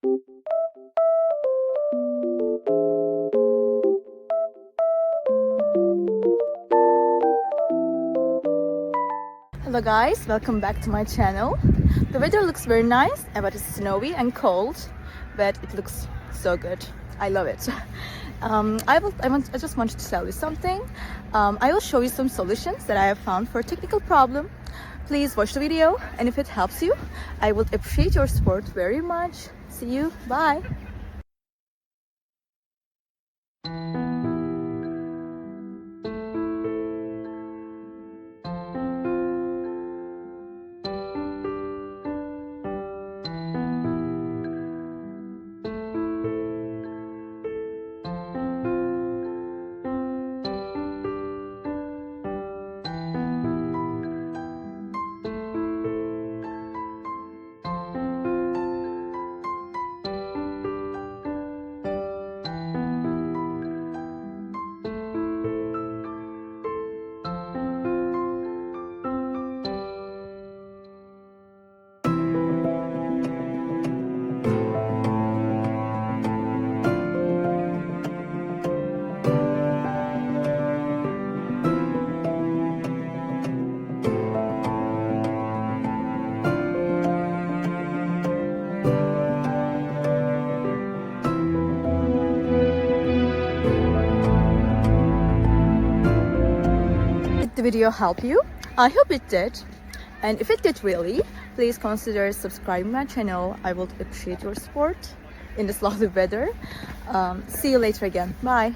Hello guys, welcome back to my channel. The weather looks very nice, but it's snowy and cold, but it looks so good. I love it. I just wanted to tell you something. I will show you some solutions that I have found for a technical problem. Please watch the video, and if it helps you, I would appreciate your support very much. See you, bye. Did the video help you? I hope it did. And if it did really, please consider subscribing my channel. I would appreciate your support in this lovely weather. See you later again. Bye.